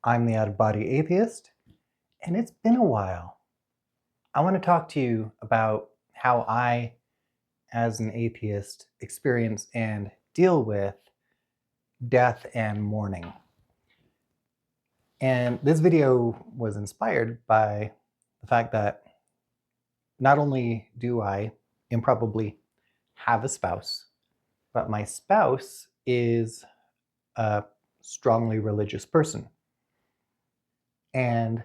I'm the out-of-body atheist, and it's been a while. I want to talk to you about how I, as an atheist, experience and deal with death and mourning. And this video was inspired by the fact that not only do I improbably have a spouse, but my spouse is a strongly religious person. And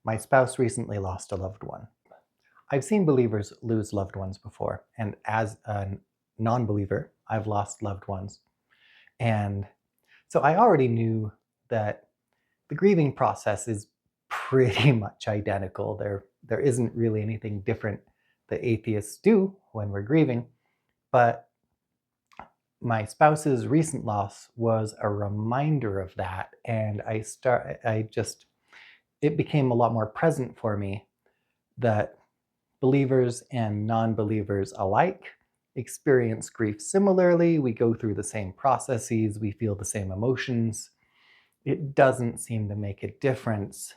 my spouse recently lost a loved one. I've seen believers lose loved ones before, and as a non-believer, I've lost loved ones. And so I already knew that the grieving process is pretty much identical. There isn't really anything different that atheists do when we're grieving, but my spouse's recent loss was a reminder of that, and it became a lot more present for me that believers and non-believers alike experience grief similarly. We go through the same processes, we feel the same emotions. It doesn't seem to make a difference,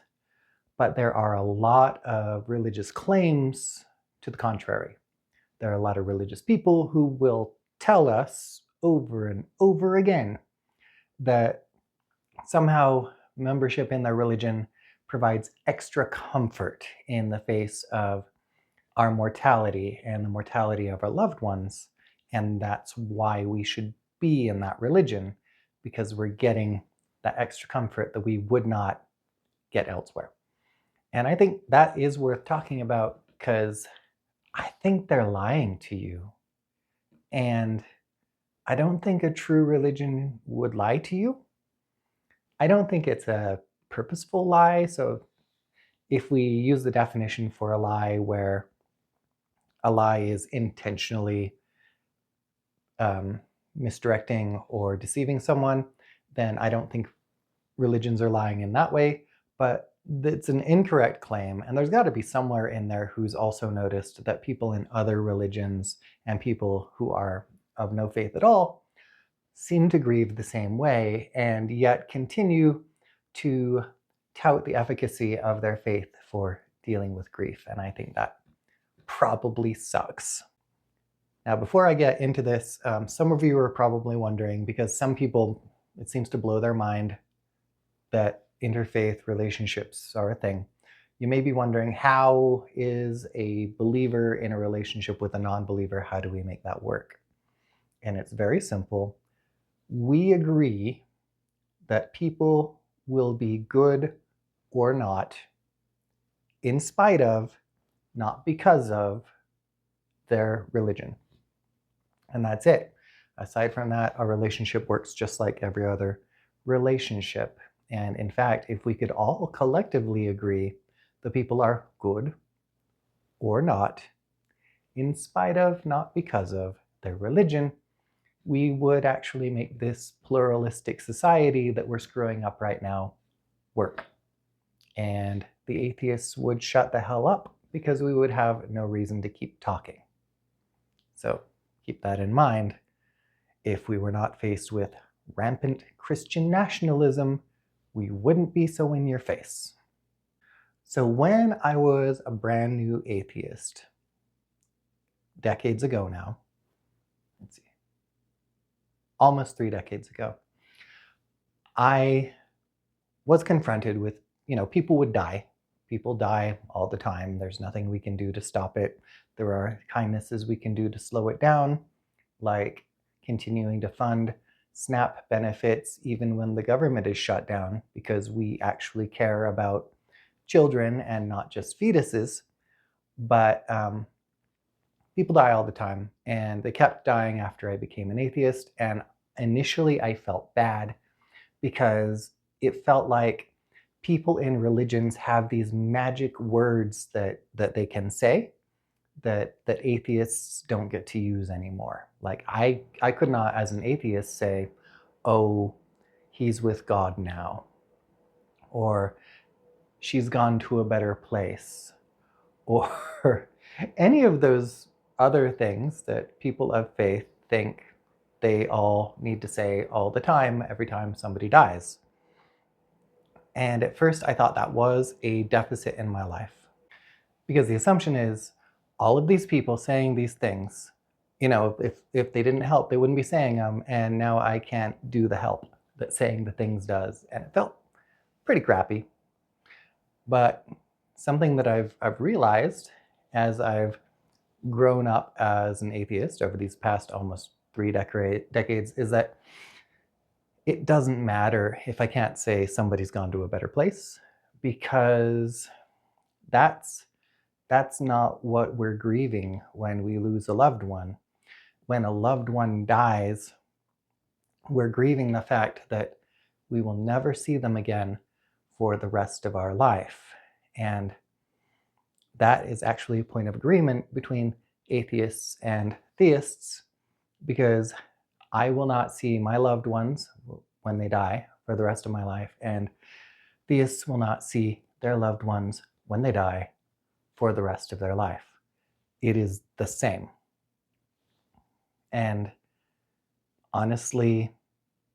but there are a lot of religious claims to the contrary. There are a lot of religious people who will tell us over and over again that somehow membership in their religion provides extra comfort in the face of our mortality and the mortality of our loved ones, and that's why we should be in that religion, because we're getting that extra comfort that we would not get elsewhere. And I think that is worth talking about, because I think they're lying to you. And I don't think a true religion would lie to you. I don't think it's a purposeful lie. So if we use the definition for a lie, where a lie is intentionally misdirecting or deceiving someone, then I don't think religions are lying in that way. But it's an incorrect claim, and there's got to be somewhere in there who's also noticed that people in other religions and people who are of no faith at all seem to grieve the same way, and yet continue to tout the efficacy of their faith for dealing with grief. And I think that probably sucks. Now, before I get into this, some of you are probably wondering, because some people, it seems to blow their mind that interfaith relationships are a thing. You may be wondering, how is a believer in a relationship with a non-believer? How do we make that work? And it's very simple. We agree that people will be good or not in spite of, not because of, their religion. And that's it. Aside from that, our relationship works just like every other relationship. And in fact, if we could all collectively agree that people are good or not, in spite of, not because of, their religion, we would actually make this pluralistic society that we're screwing up right now work. And the atheists would shut the hell up, because we would have no reason to keep talking. So keep that in mind. If we were not faced with rampant Christian nationalism, we wouldn't be so in your face. So when I was a brand new atheist, decades ago now, let's see, almost 3 decades ago, I was confronted with, people would die. People die all the time. There's nothing we can do to stop it. There are kindnesses we can do to slow it down, like continuing to fund SNAP benefits even when the government is shut down, because we actually care about children and not just fetuses. But people die all the time, and they kept dying after I became an atheist. And initially I felt bad, because it felt like people in religions have these magic words that they can say that atheists don't get to use anymore. Like I could not, as an atheist, say, oh, he's with God now, or she's gone to a better place, or any of those other things that people of faith think they all need to say all the time every time somebody dies. And at first I thought that was a deficit in my life, because the assumption is all of these people saying these things, if they didn't help, they wouldn't be saying them, and now I can't do the help that saying the things does. And it felt pretty crappy. But something that I've realized as I've grown up as an atheist over these past almost 3 decades is that it doesn't matter if I can't say somebody's gone to a better place, because that's not what we're grieving when we lose a loved one. When a loved one dies, we're grieving the fact that we will never see them again for the rest of our life. And that is actually a point of agreement between atheists and theists, because I will not see my loved ones when they die for the rest of my life, and theists will not see their loved ones when they die for the rest of their life. It is the same. And honestly,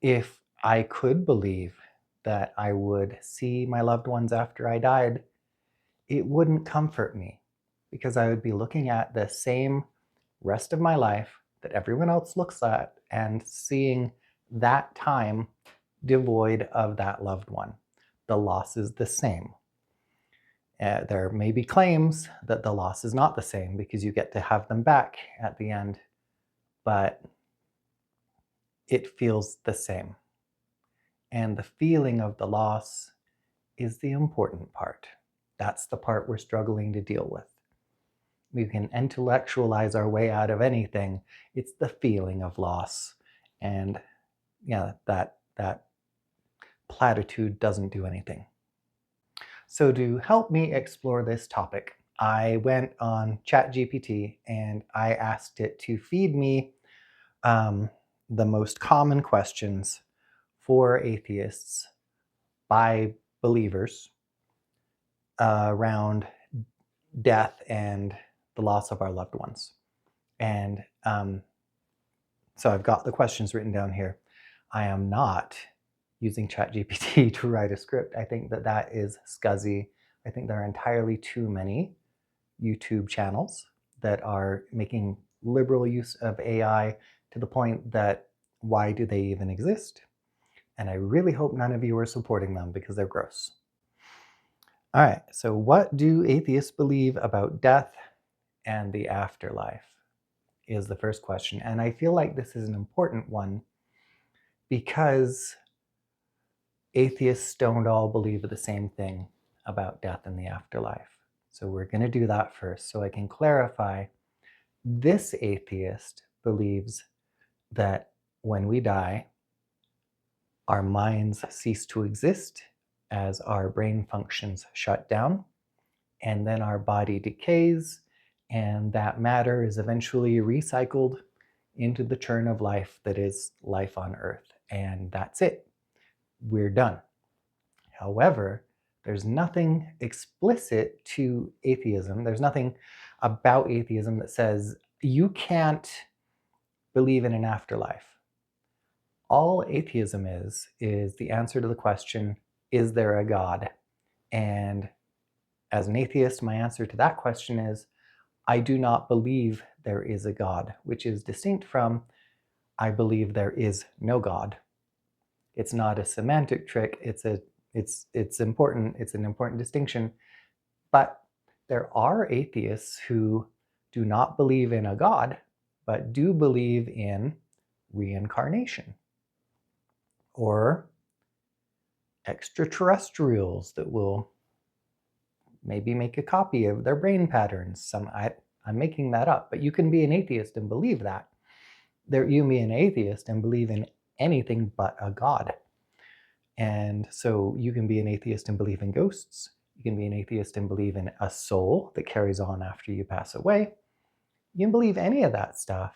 if I could believe that I would see my loved ones after I died, it wouldn't comfort me, because I would be looking at the same rest of my life that everyone else looks at and seeing that time devoid of that loved one. The loss is the same. There may be claims that the loss is not the same because you get to have them back at the end, but it feels the same. And the feeling of the loss is the important part. That's the part we're struggling to deal with. We can intellectualize our way out of anything. It's the feeling of loss. And yeah, that platitude doesn't do anything. So to help me explore this topic, I went on ChatGPT and I asked it to feed me the most common questions for atheists by believers around death and the loss of our loved ones. And so I've got the questions written down here. I am not using ChatGPT to write a script. I think that is scuzzy. I think there are entirely too many YouTube channels that are making liberal use of AI to the point that why do they even exist? And I really hope none of you are supporting them, because they're gross. All right, so what do atheists believe about death and the afterlife is the first question. And I feel like this is an important one because atheists don't all believe the same thing about death and the afterlife. So we're going to do that first so I can clarify. This atheist believes that when we die, our minds cease to exist as our brain functions shut down, and then our body decays, and that matter is eventually recycled into the churn of life that is life on Earth. And that's it. We're done. However, there's nothing explicit to atheism. There's nothing about atheism that says you can't believe in an afterlife. All atheism is the answer to the question, is there a God? And as an atheist, my answer to that question is, I do not believe there is a God, which is distinct from, I believe there is no God. It's not a semantic trick. It's important. It's an important distinction. But there are atheists who do not believe in a God, but do believe in reincarnation or extraterrestrials that will maybe make a copy of their brain patterns. I'm making that up, but you can be an atheist and believe that. You can be an atheist and believe in anything but a God. And so you can be an atheist and believe in ghosts. You can be an atheist and believe in a soul that carries on after you pass away. You can believe any of that stuff.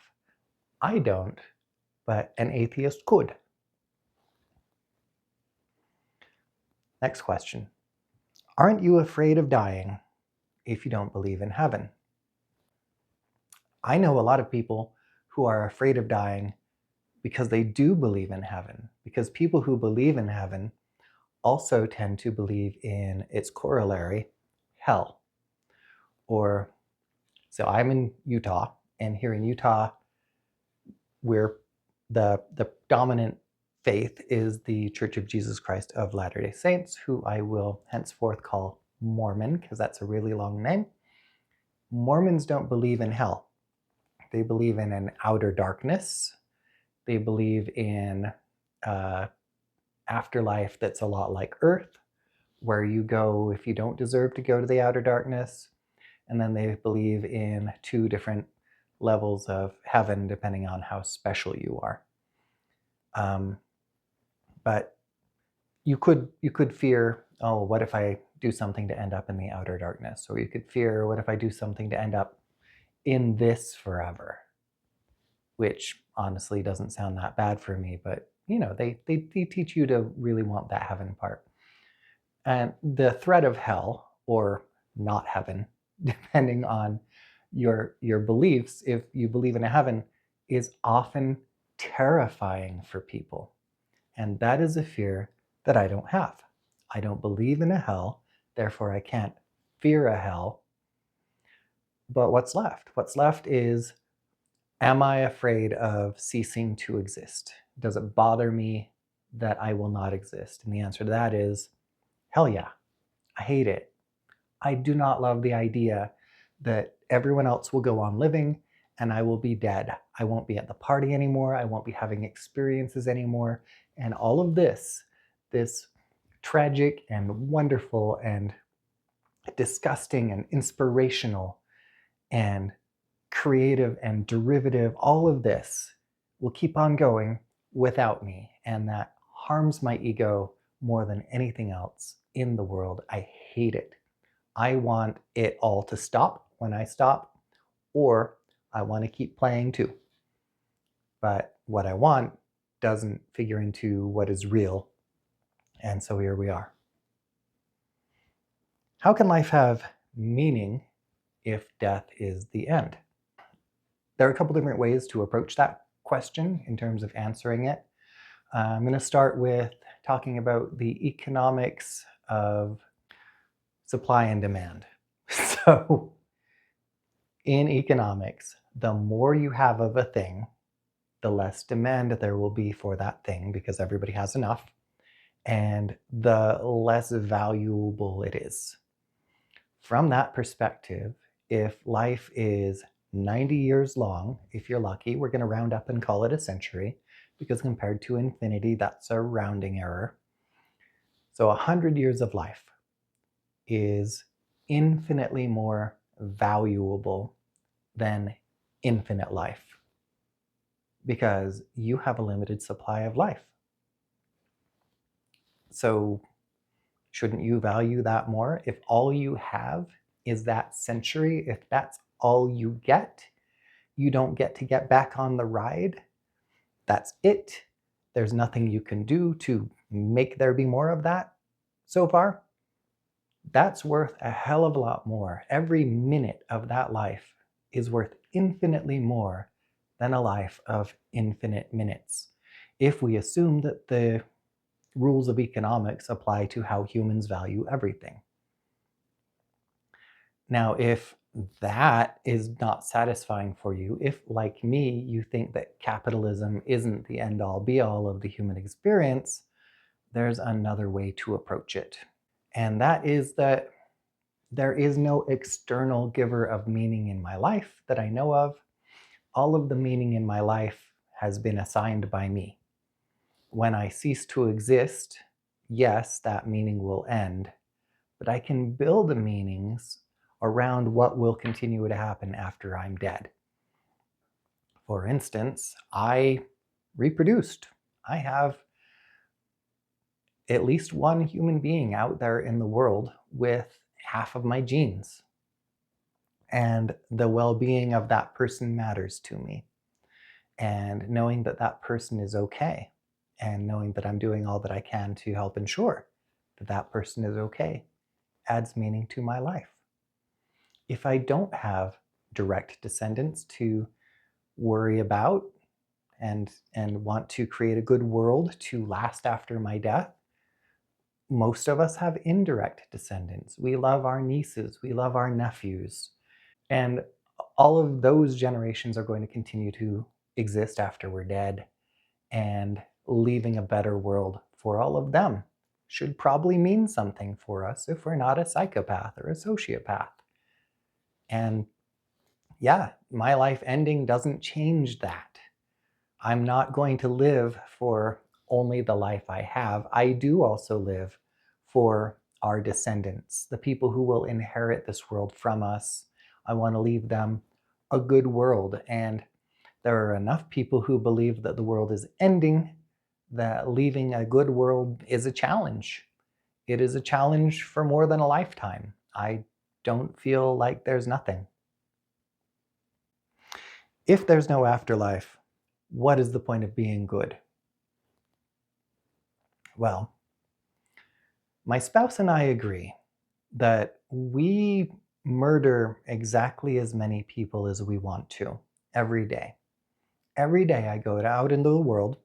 I don't, but an atheist could. Next question. Aren't you afraid of dying if you don't believe in heaven? I know a lot of people who are afraid of dying because they do believe in heaven. Because people who believe in heaven also tend to believe in its corollary, hell. Or, so I'm in Utah, and here in Utah, we're the dominant faith is the Church of Jesus Christ of Latter-day Saints, who I will henceforth call Mormon, because that's a really long name. Mormons don't believe in hell. They believe in an outer darkness. They believe in afterlife that's a lot like Earth, where you go if you don't deserve to go to the outer darkness. And then they believe in 2 different levels of heaven, depending on how special you are. But you could fear, oh, what if I do something to end up in the outer darkness? Or you could fear, what if I do something to end up in this forever? Which honestly doesn't sound that bad for me, but they teach you to really want that heaven part. And the threat of hell, or not heaven, depending on your beliefs, if you believe in a heaven, is often terrifying for people. And that is a fear that I don't have. I don't believe in a hell, therefore I can't fear a hell. But what's left? What's left is, am I afraid of ceasing to exist? Does it bother me that I will not exist? And the answer to that is, hell yeah. I hate it. I do not love the idea that everyone else will go on living and I will be dead. I won't be at the party anymore. I won't be having experiences anymore. And all of this tragic and wonderful and disgusting and inspirational and creative and derivative, all of this will keep on going without me. And that harms my ego more than anything else in the world. I hate it. I want it all to stop when I stop, or I want to keep playing too. But what I want doesn't figure into what is real. And so here we are. How can life have meaning if death is the end? There are a couple different ways to approach that question in terms of answering it. I'm going to start with talking about the economics of supply and demand. So in economics, the more you have of a thing, the less demand there will be for that thing because everybody has enough, and the less valuable it is. From that perspective, if life is 90 years long, if you're lucky, we're going to round up and call it a century, because compared to infinity, that's a rounding error. So 100 years of life is infinitely more valuable than infinite life, because you have a limited supply of life. So shouldn't you value that more? If all you have is that century, if that's all you get, you don't get to get back on the ride. That's it. There's nothing you can do to make there be more of that so far. That's worth a hell of a lot more. Every minute of that life is worth infinitely more than a life of infinite minutes, if we assume that the rules of economics apply to how humans value everything. Now, if that is not satisfying for you, if, like me, you think that capitalism isn't the end-all be-all of the human experience, there's another way to approach it. And that is that there is no external giver of meaning in my life that I know of. All of the meaning in my life has been assigned by me. When I cease to exist, yes, that meaning will end, but I can build the meanings around what will continue to happen after I'm dead. For instance, I reproduced. I have at least one human being out there in the world with half of my genes. And the well-being of that person matters to me. And knowing that that person is okay, and knowing that I'm doing all that I can to help ensure that that person is okay, adds meaning to my life. If I don't have direct descendants to worry about and want to create a good world to last after my death, most of us have indirect descendants. We love our nieces, we love our nephews. And all of those generations are going to continue to exist after we're dead. And leaving a better world for all of them should probably mean something for us if we're not a psychopath or a sociopath. And yeah, my life ending doesn't change that. I'm not going to live for only the life I have. I do also live for our descendants, the people who will inherit this world from us. I want to leave them a good world. And there are enough people who believe that the world is ending, that leaving a good world is a challenge. It is a challenge for more than a lifetime. I don't feel like there's nothing. If there's no afterlife, what is the point of being good? Well, my spouse and I agree that we murder exactly as many people as we want to every day. Every day I go out into the world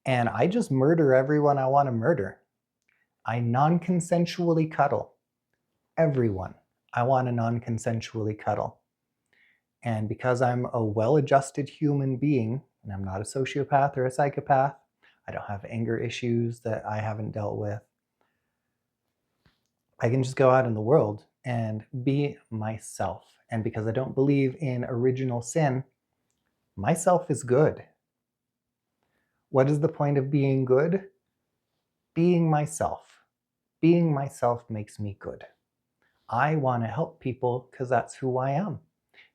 and I just murder everyone I want to murder. I non-consensually cuddle everyone I want to non-consensually cuddle. And because I'm a well-adjusted human being, and I'm not a sociopath or a psychopath, I don't have anger issues that I haven't dealt with, I can just go out in the world and be myself. And because I don't believe in original sin, myself is good. What is the point of being good? Being myself. Being myself makes me good. I want to help people because that's who I am.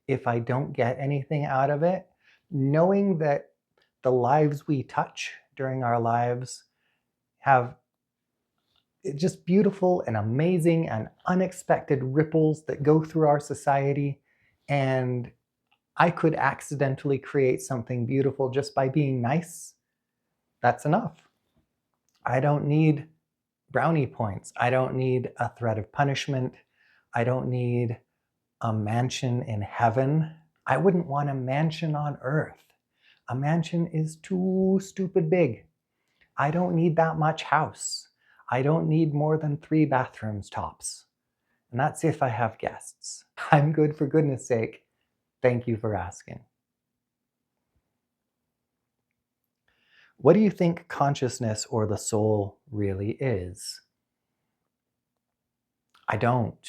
If I don't get anything out of it, knowing that the lives we touch during our lives have just beautiful and amazing and unexpected ripples that go through our society, and I could accidentally create something beautiful just by being nice, that's enough. I don't need brownie points. I don't need a threat of punishment. I don't need a mansion in heaven. I wouldn't want a mansion on earth. A mansion is too stupid big. I don't need that much house. I don't need more than 3 bathrooms tops. And that's if I have guests. I'm good for goodness sake. Thank you for asking. What do you think consciousness or the soul really is? I don't.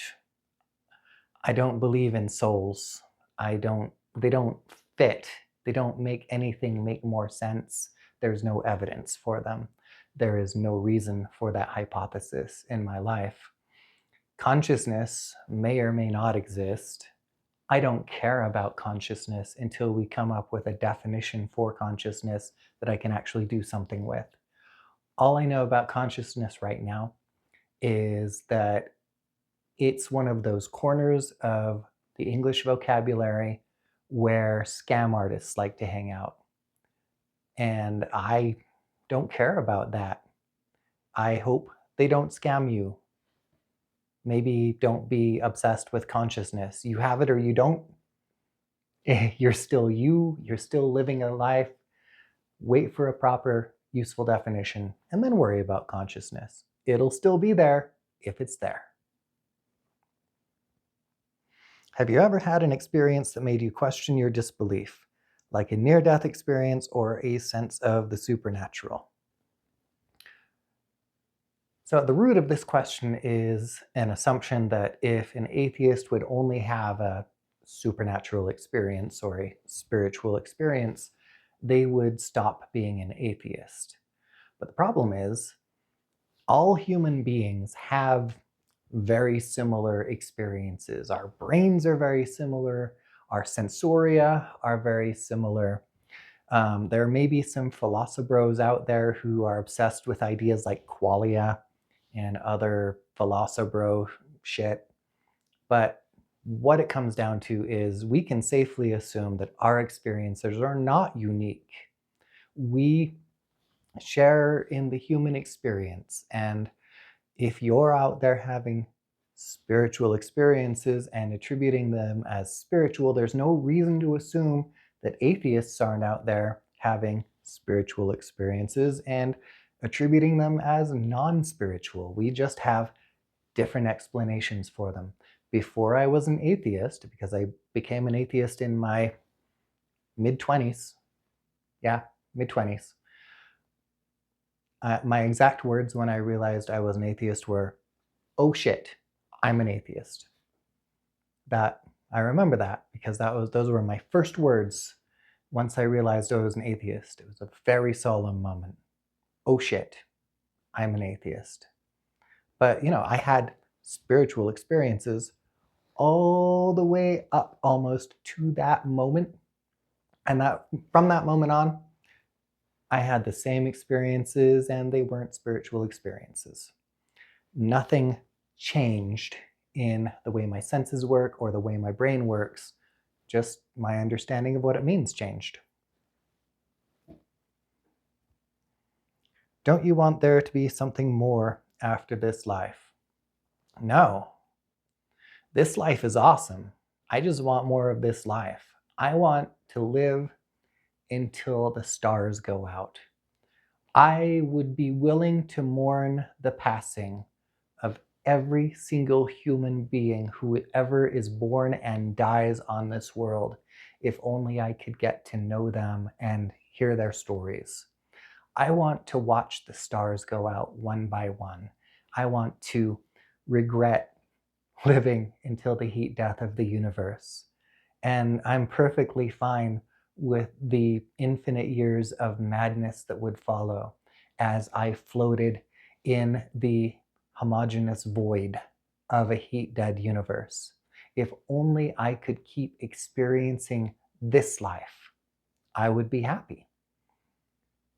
I don't believe in souls. They don't fit. They don't make anything make more sense. There's no evidence for them. There is no reason for that hypothesis in my life. Consciousness may or may not exist. I don't care about consciousness until we come up with a definition for consciousness that I can actually do something with. All I know about consciousness right now is that it's one of those corners of the English vocabulary where scam artists like to hang out. And I don't care about that. I hope they don't scam you. Maybe don't be obsessed with consciousness. You have it or you don't. You're still you. You're still living a life. Wait for a proper, useful definition, and then worry about consciousness. It'll still be there if it's there. Have you ever had an experience that made you question your disbelief, like a near-death experience or a sense of the supernatural? So at the root of this question is an assumption that if an atheist would only have a supernatural experience or a spiritual experience, they would stop being an atheist. But the problem is, all human beings have very similar experiences. Our brains are very similar. Our sensoria are very similar. There may be some philosophers out there who are obsessed with ideas like qualia and other philosopher shit. But what it comes down to is we can safely assume that our experiences are not unique. We share in the human experience. And if you're out there having spiritual experiences and attributing them as spiritual, there's no reason to assume that atheists aren't out there having spiritual experiences and attributing them as non-spiritual. We just have different explanations for them. Before I was an atheist, because I became an atheist in my mid-20s, mid-20s, my exact words when I realized I was an atheist were, "Oh shit, I'm an atheist." That I remember that because those were my first words once I realized I was an atheist. It was a very solemn moment. Oh shit, I'm an atheist. But I had spiritual experiences all the way up almost to that moment. And that from that moment on, I had the same experiences and they weren't spiritual experiences. Nothing changed in the way my senses work or the way my brain works. Just my understanding of what it means changed. Don't you want there to be something more after this life? No. This life is awesome. I just want more of this life. I want to live until the stars go out. I would be willing to mourn the passing of every single human being who ever is born and dies on this world, if only I could get to know them and hear their stories. I want to watch the stars go out one by one. I want to regret living until the heat death of the universe. And I'm perfectly fine with the infinite years of madness that would follow as I floated in the homogeneous void of a heat dead universe. If only I could keep experiencing this life, I would be happy.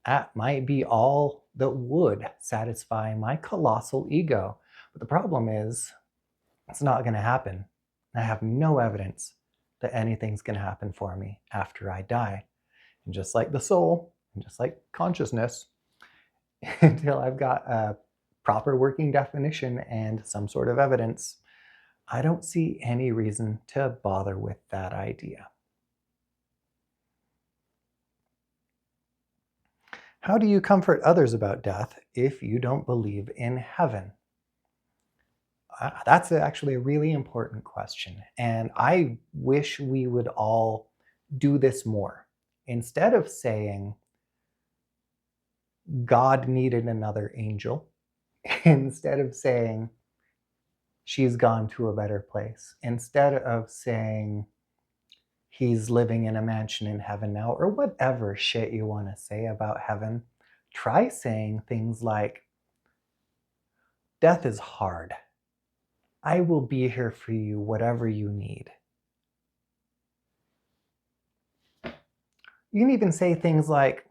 That might be all that would satisfy my colossal ego. But the problem is, it's not going to happen. I have no evidence that anything's going to happen for me after I die. And just like the soul, and just like consciousness, until I've got a proper working definition and some sort of evidence, I don't see any reason to bother with that idea. How do you comfort others about death if you don't believe in heaven? That's actually a really important question. And I wish we would all do this more. Instead of saying God needed another angel, instead of saying she's gone to a better place, instead of saying he's living in a mansion in heaven now, or whatever shit you want to say about heaven, try saying things like, death is hard. I will be here for you, whatever you need. You can even say things like,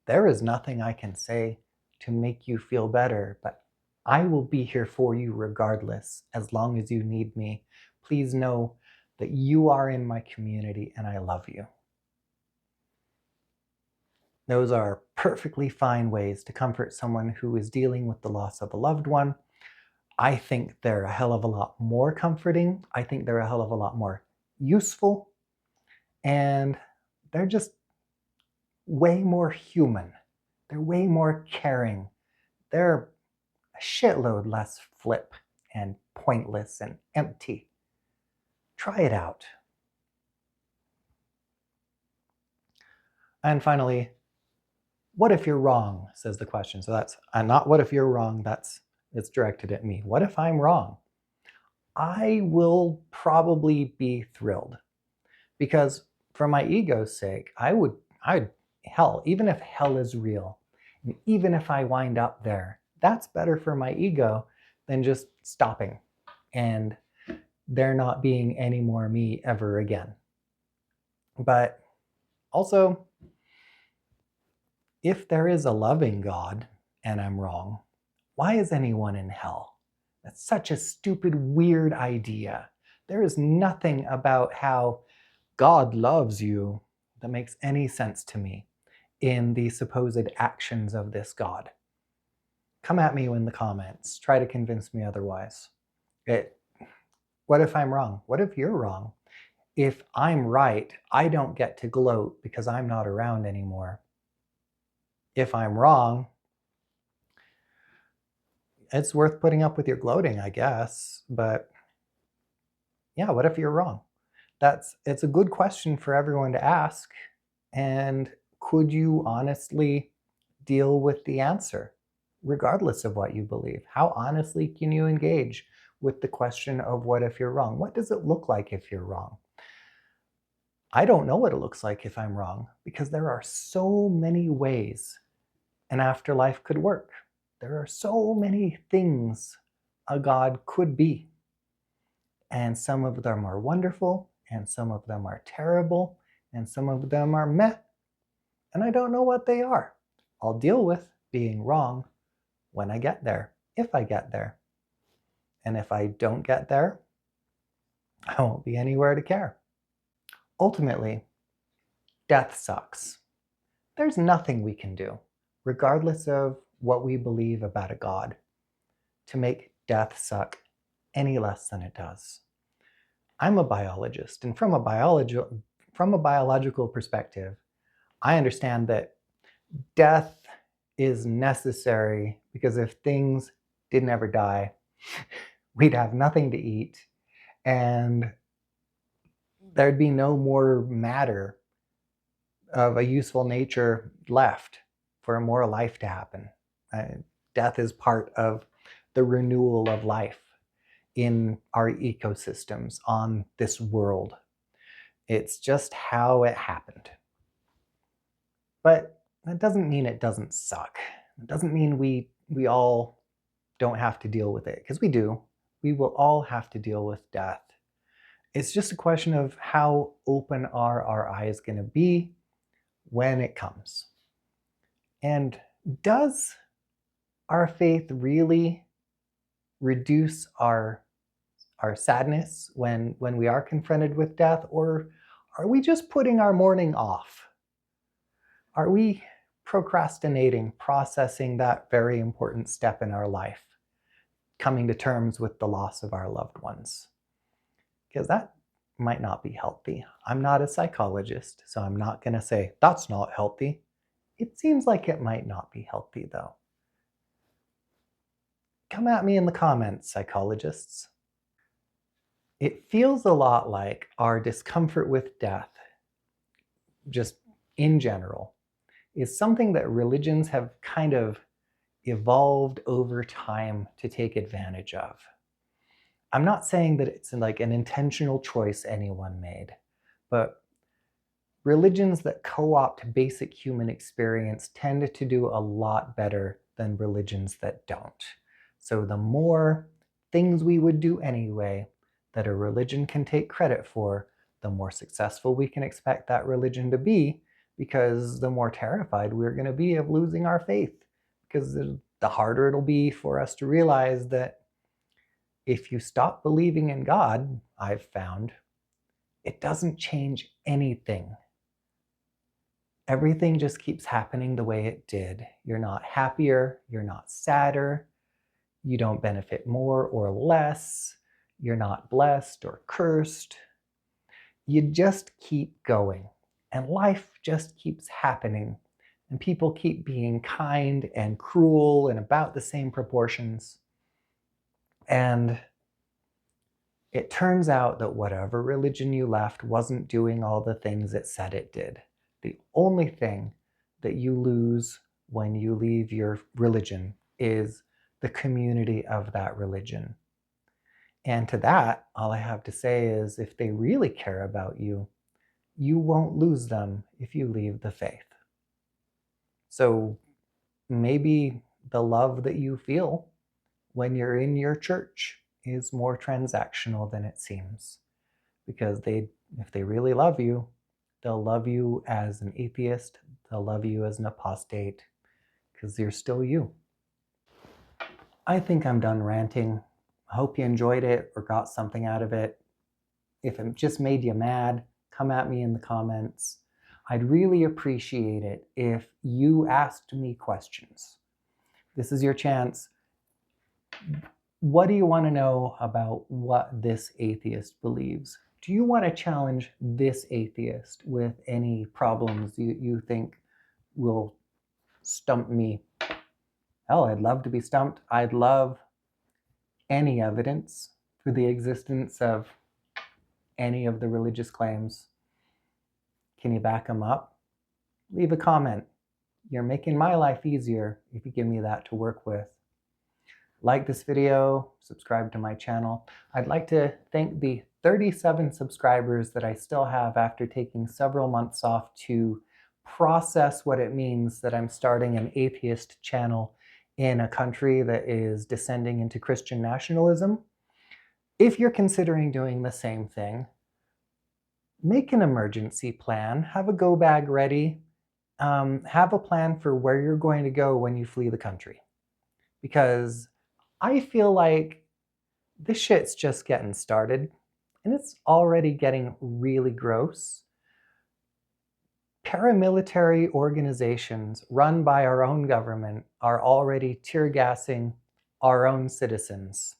there is nothing I can say to make you feel better, but I will be here for you regardless, as long as you need me. Please know that you are in my community and I love you. Those are perfectly fine ways to comfort someone who is dealing with the loss of a loved one. I think they're a hell of a lot more comforting. I think they're a hell of a lot more useful. And they're just way more human. They're way more caring. They're a shitload less flip and pointless and empty. Try it out. And finally, what if you're wrong, says the question. So that's not what if you're wrong, it's directed at me. What if I'm wrong? I will probably be thrilled because for my ego's sake, hell, even if hell is real, and even if I wind up there, that's better for my ego than just stopping and there not being any more me ever again. But also, if there is a loving God and I'm wrong, why is anyone in hell? That's such a stupid, weird idea. There is nothing about how God loves you that makes any sense to me in the supposed actions of this God. Come at me in the comments. Try to convince me otherwise. What if I'm wrong? What if you're wrong? If I'm right, I don't get to gloat because I'm not around anymore. If I'm wrong, it's worth putting up with your gloating, I guess. But yeah, what if you're wrong? It's a good question for everyone to ask. And could you honestly deal with the answer, regardless of what you believe? How honestly can you engage with the question of what if you're wrong? What does it look like if you're wrong? I don't know what it looks like if I'm wrong, because there are so many ways an afterlife could work. There are so many things a God could be. And some of them are wonderful, and some of them are terrible, and some of them are meh, and I don't know what they are. I'll deal with being wrong when I get there, if I get there. And if I don't get there, I won't be anywhere to care. Ultimately, death sucks. There's nothing we can do, regardless of what we believe about a God, to make death suck any less than it does. I'm a biologist, and from a biological perspective, I understand that death is necessary because if things didn't ever die, we'd have nothing to eat, and there'd be no more matter of a useful nature left for more life to happen. Death is part of the renewal of life in our ecosystems on this world. It's just how it happened. But that doesn't mean it doesn't suck. It doesn't mean we all don't have to deal with it, because we do. We will all have to deal with death. It's just a question of how open are our eyes going to be when it comes. And does our faith really reduce our sadness when we are confronted with death, or are we just putting our mourning off? Are we procrastinating, processing that very important step in our life, coming to terms with the loss of our loved ones? Because that might not be healthy. I'm not a psychologist, so I'm not going to say that's not healthy. It seems like it might not be healthy, though. Come at me in the comments, psychologists. It feels a lot like our discomfort with death, just in general, is something that religions have kind of evolved over time to take advantage of. I'm not saying that it's like an intentional choice anyone made, but religions that co-opt basic human experience tend to do a lot better than religions that don't. So the more things we would do anyway that a religion can take credit for, the more successful we can expect that religion to be, because the more terrified we're going to be of losing our faith, because the harder it'll be for us to realize that if you stop believing in God, I've found, it doesn't change anything. Everything just keeps happening the way it did. You're not happier, you're not sadder, you don't benefit more or less, you're not blessed or cursed. You just keep going, and life just keeps happening, and people keep being kind and cruel in about the same proportions. And it turns out that whatever religion you left wasn't doing all the things it said it did. The only thing that you lose when you leave your religion is the community of that religion. And to that, all I have to say is, if they really care about you, you won't lose them if you leave the faith. So maybe the love that you feel when you're in your church is more transactional than it seems. Because if they really love you, they'll love you as an atheist, they'll love you as an apostate, because you're still you. I think I'm done ranting. I hope you enjoyed it or got something out of it. If it just made you mad, come at me in the comments. I'd really appreciate it if you asked me questions. This is your chance. What do you want to know about what this atheist believes? Do you want to challenge this atheist with any problems you think will stump me Hell, I'd love to be stumped. I'd love any evidence for the existence of any of the religious claims. Can you back them up? Leave a comment. You're making my life easier if you give me that to work with. Like this video, subscribe to my channel. I'd like to thank the 37 subscribers that I still have after taking several months off to process what it means that I'm starting an atheist channel in a country that is descending into Christian nationalism. If you're considering doing the same thing, make an emergency plan, have a go bag ready, have a plan for where you're going to go when you flee the country. Because I feel like this shit's just getting started, and it's already getting really gross. Paramilitary organizations run by our own government are already tear gassing our own citizens.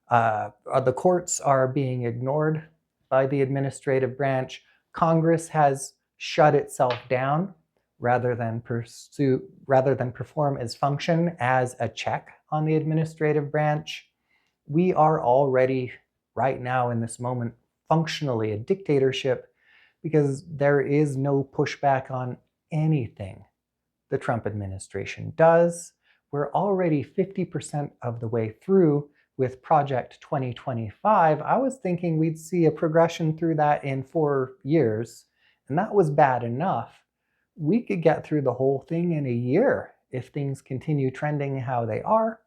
The courts are being ignored by the administrative branch. Congress has shut itself down rather than perform its function as a check on the administrative branch. We are already, right now in this moment, functionally a dictatorship because there is no pushback on anything the Trump administration does. We're already 50% of the way through with Project 2025. I was thinking we'd see a progression through that in 4 years, and that was bad enough. We could get through the whole thing in a year if things continue trending how they are.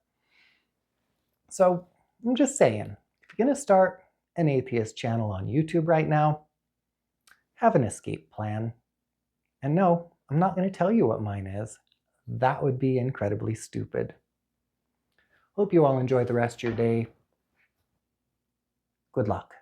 So I'm just saying, if you're going to start an atheist channel on YouTube right now, have an escape plan. And no, I'm not going to tell you what mine is. That would be incredibly stupid. Hope you all enjoy the rest of your day. Good luck.